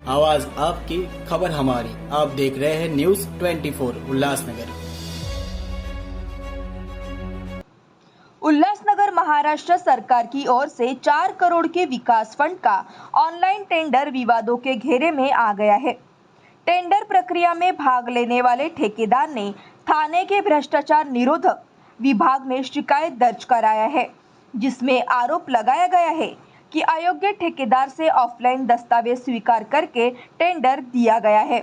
आवाज आपकी, खबर हमारी। आप देख रहे हैं न्यूज 24 उल्लासनगर। उल्लासनगर महाराष्ट्र सरकार की ओर से 4 करोड़ के विकास फंड का ऑनलाइन टेंडर विवादों के घेरे में आ गया है। टेंडर प्रक्रिया में भाग लेने वाले ठेकेदार ने थाने के भ्रष्टाचार निरोधक विभाग में शिकायत दर्ज कराया है, जिसमें आरोप लगाया गया है कि अयोग्य ठेकेदार से ऑफलाइन दस्तावेज स्वीकार करके टेंडर दिया गया है।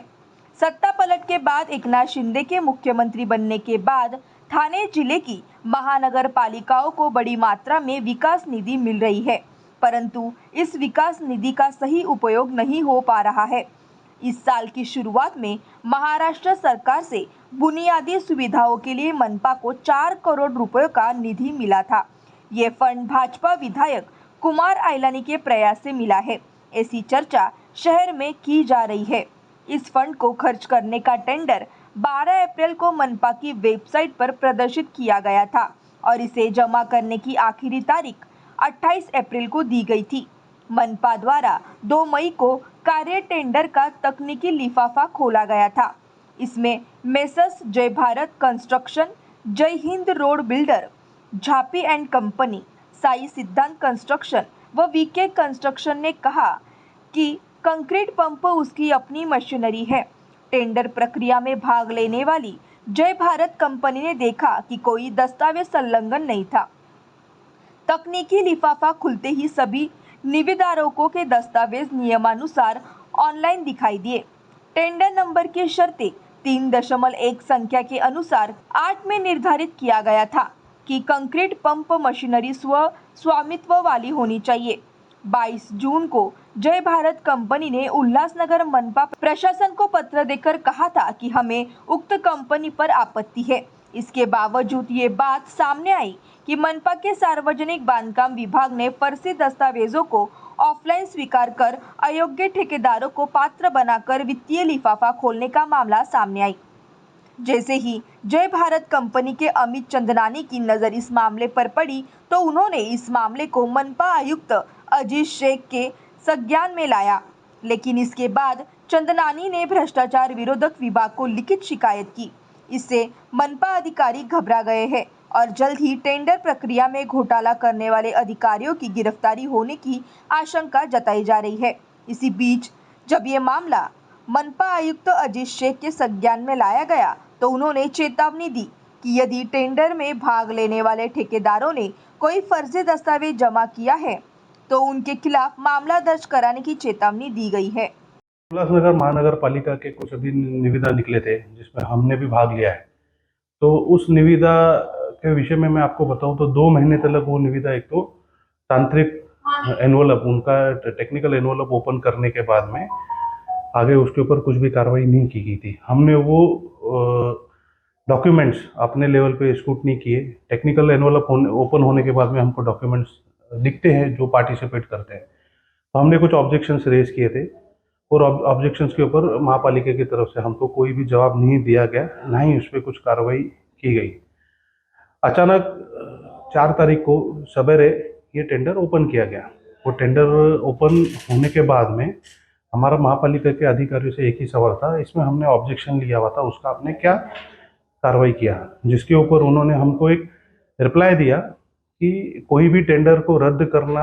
सत्ता पलट के बाद एकनाथ शिंदे के मुख्यमंत्री बनने के बाद थाने जिले की महानगर पालिकाओं को बड़ी मात्रा में विकास निधि मिल रही है, परंतु इस विकास निधि का सही उपयोग नहीं हो पा रहा है। इस साल की शुरुआत में महाराष्ट्र सरकार से बुनियादी सुविधाओं के लिए मनपा को 4 करोड़ रुपयों का निधि मिला था। ये फंड भाजपा विधायक कुमार आइलानी के प्रयास से मिला है, ऐसी चर्चा शहर में की जा रही है। इस फंड को खर्च करने का टेंडर 12 अप्रैल को मनपा की वेबसाइट पर प्रदर्शित किया गया था और इसे जमा करने की आखिरी तारीख 28 अप्रैल को दी गई थी। मनपा द्वारा 2 मई को कार्य टेंडर का तकनीकी लिफाफा खोला गया था। इसमें मेसर्स जय Bharat construction, Jai Hind road builder, Jhapi and company, Sai Siddhant construction व वीके कंस्ट्रक्शन ने कहा कि कंक्रीट पंप उसकी अपनी मशीनरी है। टेंडर प्रक्रिया में भाग लेने वाली जय भारत कंपनी ने देखा कि कोई दस्तावेज संलग्न नहीं था। तकनीकी लिफाफा खुलते ही सभी निविदारों के दस्तावेज नियमानुसार ऑनलाइन दिखाई दिए। टेंडर नंबर की शर्तें 3.1 संख्या के अनुसार 8 में निर्धारित किया गया था कि कंक्रीट पंप मशीनरी स्वामित्व वाली होनी चाहिए। 22 जून को जय भारत कंपनी ने उल्लासनगर मनपा प्रशासन को पत्र देकर कहा था कि हमें उक्त कंपनी पर आपत्ति है। इसके बावजूद ये बात सामने आई कि मनपा के सार्वजनिक बांधकाम विभाग ने फर्जी दस्तावेजों को ऑफलाइन स्वीकार कर अयोग्य ठेकेदारों को पात्र बनाकर वित्तीय लिफाफा खोलने का मामला सामने आई। जैसे ही जय भारत कंपनी के अमित चंदनानी की नज़र इस मामले पर पड़ी तो उन्होंने इस मामले को मनपा आयुक्त अजीज शेख के संज्ञान में लाया, लेकिन इसके बाद चंदनानी ने भ्रष्टाचार विरोधक विभाग को लिखित शिकायत की। इससे मनपा अधिकारी घबरा गए हैं और जल्द ही टेंडर प्रक्रिया में घोटाला करने वाले अधिकारियों की गिरफ्तारी होने की आशंका जताई जा रही है। इसी बीच जब ये मामला मनपा आयुक्त अजीज शेख के संज्ञान में लाया गया तो उन्होंने चेतावनी दी कि यदि टेंडर में भाग लेने वाले ठेकेदारों ने कोई फर्जी दस्तावेज जमा किया है तो उनके खिलाफ मामला दर्ज कराने की चेतावनी दी गई है। उल्लासनगर महानगर पालिका के कुछ अभी निविदा निकले थे जिसमें हमने भी भाग लिया है। तो उस निविदा के विषय में मैं आपको बताऊं तो 2 महीने तक वो निविदा एक तो तांत्रिक एनवलप उनका टेक्निकल एनवलप ओपन करने के बाद में आगे उसके ऊपर कुछ भी कार्रवाई नहीं की गई थी। हमने वो डॉक्यूमेंट्स अपने लेवल पे स्क्रूटनी किए। टेक्निकल एनवलप ओपन होने के बाद में हमको डॉक्यूमेंट्स दिखते हैं जो पार्टिसिपेट करते हैं। तो हमने कुछ ऑब्जेक्शंस रेज किए थे और ऑब्जेक्शंस के ऊपर महापालिका की तरफ से हमको कोई भी जवाब नहीं दिया गया, ना ही उस पर कुछ कार्रवाई की गई। अचानक 4 तारीख को सवेरे ये टेंडर ओपन किया गया। वो टेंडर ओपन होने के बाद में हमारा महापालिका के अधिकारियों से एक ही सवाल था, इसमें हमने ऑब्जेक्शन लिया हुआ था, उसका आपने क्या कार्रवाई किया, जिसके ऊपर उन्होंने हमको एक रिप्लाई दिया कि कोई भी टेंडर को रद्द करना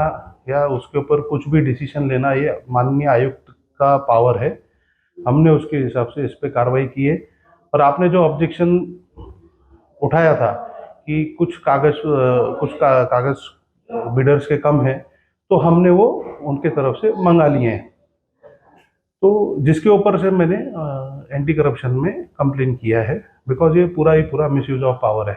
या उसके ऊपर कुछ भी डिसीजन लेना ये माननीय आयुक्त का पावर है। हमने उसके हिसाब से इस पे कार्रवाई की है। और आपने जो ऑब्जेक्शन उठाया था कि कुछ कागज बिडर्स के कम है, तो हमने वो उनके तरफ से मंगा लिए हैं। तो जिसके ऊपर से मैंने एंटी करप्शन में कंप्लेन किया है, बिकॉज ये पूरा ही पूरा मिसयूज ऑफ पावर है।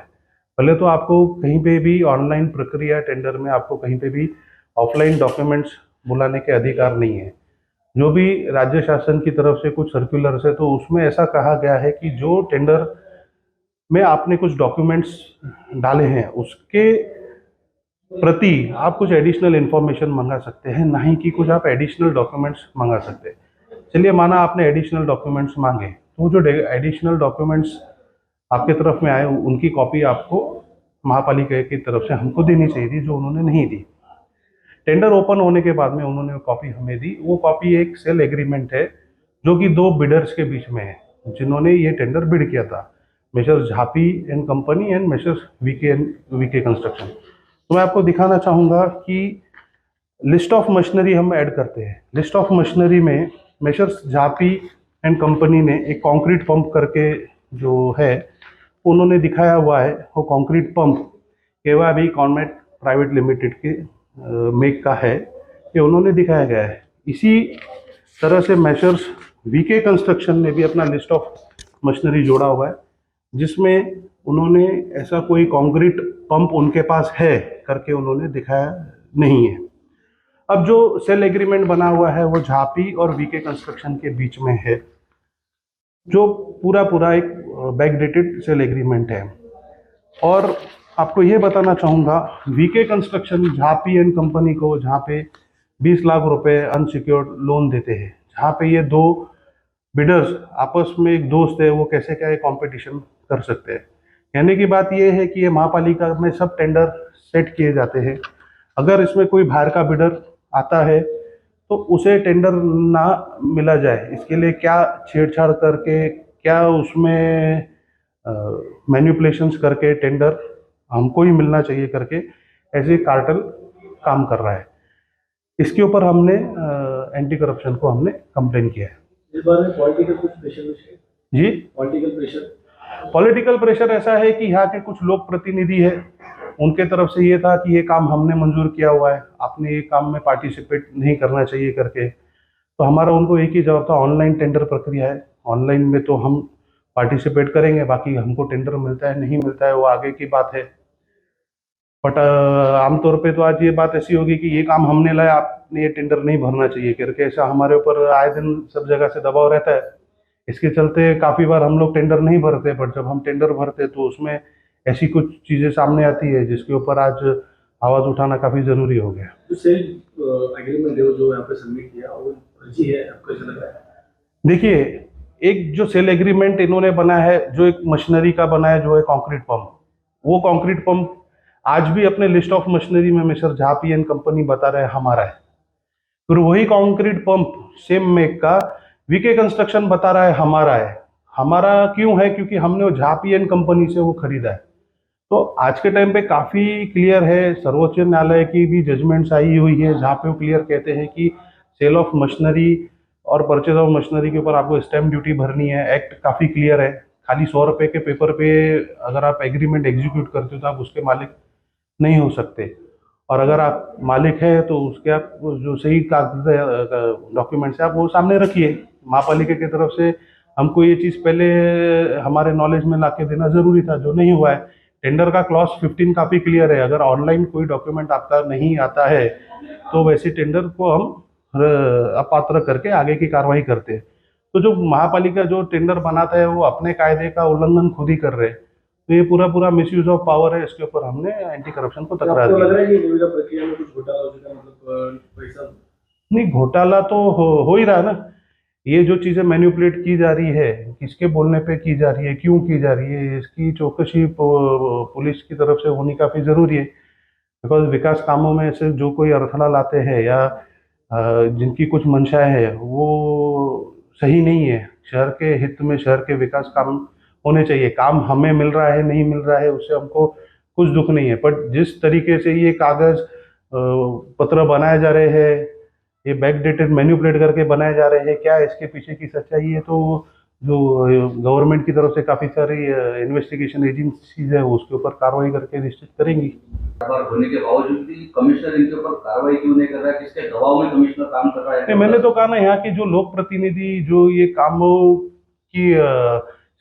पहले तो आपको कहीं पे भी ऑनलाइन प्रक्रिया टेंडर में आपको कहीं पे भी ऑफलाइन डॉक्यूमेंट्स बुलाने के अधिकार नहीं है। जो भी राज्य शासन की तरफ से कुछ सर्कुलर्स है तो उसमें ऐसा कहा गया है कि जो टेंडर में आपने कुछ डॉक्यूमेंट्स डाले हैं उसके प्रति आप कुछ एडिशनल इन्फॉर्मेशन मंगा सकते हैं, ना ही कि कुछ आप एडिशनल डॉक्यूमेंट्स मंगा सकते हैं। चलिए माना आपने एडिशनल डॉक्यूमेंट्स मांगे, तो जो एडिशनल डॉक्यूमेंट्स आपके तरफ में आए उनकी कॉपी आपको महापालिका की तरफ से हमको देनी चाहिए थी, जो उन्होंने नहीं दी। टेंडर ओपन होने के बाद में उन्होंने कॉपी हमें दी। वो कॉपी एक सेल एग्रीमेंट है जो कि दो बिडर्स के बीच में है जिन्होंने ये टेंडर बिड किया था, messrs Jhapi and company and messrs VK construction. तो मैं आपको दिखाना चाहूँगा कि लिस्ट ऑफ मशीनरी हम ऐड करते हैं। लिस्ट ऑफ मशीनरी में मेसर्स झापी एंड कंपनी ने एक कंक्रीट पंप करके जो है उन्होंने दिखाया हुआ है। वो कंक्रीट पंप केवा भी कॉन्मेट प्राइवेट लिमिटेड के मेक का है, ये उन्होंने दिखाया गया है। इसी तरह से मेसर्स वीके कंस्ट्रक्शन ने भी अपना लिस्ट ऑफ मशीनरी जोड़ा हुआ है जिसमें उन्होंने ऐसा कोई कंक्रीट पंप उनके पास है करके उन्होंने दिखाया नहीं है। अब जो सेल एग्रीमेंट बना हुआ है वो झापी और वीके कंस्ट्रक्शन के बीच में है, जो पूरा एक बैकडेटेड सेल एग्रीमेंट है। और आपको ये बताना चाहूँगा, VK construction Jhapi and company को जहाँ पे 20 लाख रुपए अनसिक्योर्ड लोन देते हैं, जहाँ पे ये दो बिडर्स आपस में एक दोस्त है, वो कैसे क्या कंपटीशन कर सकते हैं। कहने की बात ये है कि ये महापालिका में सब टेंडर सेट किए जाते हैं। अगर इसमें कोई बाहर का बिडर आता है तो उसे टेंडर ना मिला जाए, इसके लिए क्या छेड़छाड़ करके, क्या उसमें मैनिपुलेशंस करके टेंडर हमको ही मिलना चाहिए करके ऐसे कार्टेल काम कर रहा है। इसके ऊपर हमने एंटी करप्शन को हमने कंप्लेन किया है। इस बारे में पॉलिटिकल कुछ प्रेशर जी, पॉलिटिकल प्रेशर ऐसा है कि यहाँ के कुछ लोक प्रतिनिधि है, उनके तरफ से ये था कि ये काम हमने मंजूर किया हुआ है, आपने ये काम में पार्टिसिपेट नहीं करना चाहिए करके। तो हमारा उनको एक ही जवाब था, ऑनलाइन टेंडर प्रक्रिया है, ऑनलाइन में तो हम पार्टिसिपेट करेंगे, बाकी हमको टेंडर मिलता है नहीं मिलता है वो आगे की बात है। बट आमतौर पे तो आज ये बात ऐसी होगी कि ये काम हमने लाया, आपने ये टेंडर नहीं भरना चाहिए करके, ऐसा हमारे ऊपर आए दिन सब जगह से दबाव रहता है। इसके चलते काफ़ी बार हम लोग टेंडर नहीं भरते, बट जब हम टेंडर भरते तो उसमें ऐसी कुछ चीज़ें सामने आती है जिसके ऊपर आज आवाज़ उठाना काफ़ी ज़रूरी हो गया। जो सेल एग्रीमेंट है जो यहाँ पे सबमिट किया वो फर्जी है, आपको ऐसा लग रहा है? देखिए, एक जो सेल एग्रीमेंट इन्होंने बना है, जो एक मशीनरी का बना है, जो है कंक्रीट पंप, वो कंक्रीट पंप आज भी अपने लिस्ट ऑफ मशीनरी में मिस्टर झापी एंड कंपनी बता रहे हैं हमारा है। फिर वही कंक्रीट पंप सेम मेक का वीके कंस्ट्रक्शन बता रहा है हमारा है। हमारा क्यों है? क्योंकि हमने वो झापी एंड कंपनी से वो खरीदा है। तो आज के टाइम पे काफ़ी क्लियर है, सर्वोच्च न्यायालय की भी जजमेंट्स आई हुई है जहाँ पे वो क्लियर कहते हैं कि सेल ऑफ मशीनरी और परचेज ऑफ मशीनरी के ऊपर आपको स्टैम्प ड्यूटी भरनी है। एक्ट काफ़ी क्लियर है, खाली 100 रुपये के पेपर पे अगर आप एग्रीमेंट एग्जीक्यूट करते हो तो आप उसके मालिक नहीं हो सकते, और अगर आप मालिक है तो उसके आप जो सही कागज डॉक्यूमेंट्स है आप वो सामने रखिए। महापालिका की तरफ से हमको ये चीज़ पहले हमारे नॉलेज में ला के देना ज़रूरी था, जो नहीं हुआ है। टेंडर का क्लॉज 15 काफ़ी क्लियर है, अगर ऑनलाइन कोई डॉक्यूमेंट आपका नहीं आता है तो वैसे टेंडर को हम अपात्र करके आगे की कार्रवाई करते हैं। तो जो महापालिका जो टेंडर बनाता है वो अपने कायदे का उल्लंघन खुद ही कर रहे हैं, तो ये पूरा मिसयूज ऑफ पावर है। इसके ऊपर हमने एंटी करप्शन को तकरार आपको लग दी। रहा है कि निविदा प्रक्रिया में कुछ घोटाला हो चुका है, मतलब पैसा? नहीं, घोटाला तो हो ही रहा है ना। ये जो चीज़ें मैनिपुलेट की जा रही है, किसके बोलने पे की जा रही है, क्यों की जा रही है, इसकी चौकसी पुलिस की तरफ से होनी काफ़ी ज़रूरी है। बिकॉज विकास कामों में से जो कोई अड़थड़ा लाते हैं या जिनकी कुछ मंशाएं है वो सही नहीं है। शहर के हित में शहर के विकास काम होने चाहिए। काम हमें मिल रहा है नहीं मिल रहा है उससे हमको कुछ दुख नहीं है, बट जिस तरीके से ये कागज़ पत्र बनाए जा रहे हैं, ये बैकडेटेड मैनिपुलेट करके बनाए जा रहे हैं, क्या इसके पीछे की सच्चाई है? तो जो गवर्नमेंट की तरफ से काफ़ी सारी इन्वेस्टिगेशन एजेंसीज है उसके ऊपर कार्रवाई करके निश्चित करेंगी। बार होने के बावजूद भी कमिश्नर इनके ऊपर कार्रवाई क्यों नहीं कर रहा है? किसके दबाव में कमिश्नर काम कर रहा है? नहीं, मैंने तो कहा ना, यहाँ के जो लोक प्रतिनिधि जो ये कामों की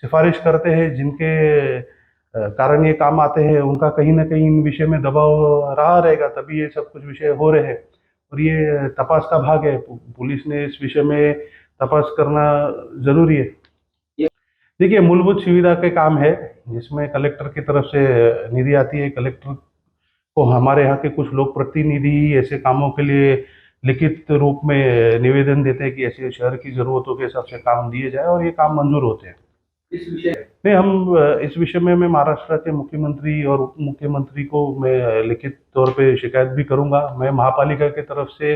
सिफारिश करते हैं, जिनके कारण ये काम आते हैं, उनका कहीं ना कहीं इन विषय में दबाव रहा रहेगा, तभी ये सब कुछ विषय हो रहे हैं। और ये तपास का भाग है, पुलिस ने इस विषय में तपास करना जरूरी है। देखिए, मूलभूत सुविधा के काम है जिसमें कलेक्टर की तरफ से निधि आती है। कलेक्टर को हमारे यहाँ के कुछ लोक प्रतिनिधि ऐसे कामों के लिए लिखित रूप में निवेदन देते हैं कि ऐसे शहर की ज़रूरतों के हिसाब से काम दिए जाए, और ये काम मंजूर होते हैं। किस विषय नहीं, हम इस विषय में मैं महाराष्ट्र के मुख्यमंत्री और उप मुख्यमंत्री को मैं लिखित तौर पे शिकायत भी करूंगा। मैं महापालिका की तरफ से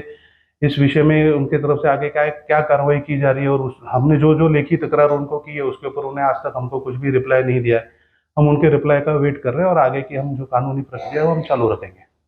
इस विषय में उनके तरफ से आगे क्या क्या कार्रवाई की जा रही है, और हमने जो जो लेखी तकरार उनको की है उसके ऊपर उन्हें आज तक हमको कुछ भी रिप्लाई नहीं दिया है। हम उनके रिप्लाई का वेट कर रहे हैं और आगे की हम जो कानूनी प्रक्रिया है वो हम चालू रखेंगे।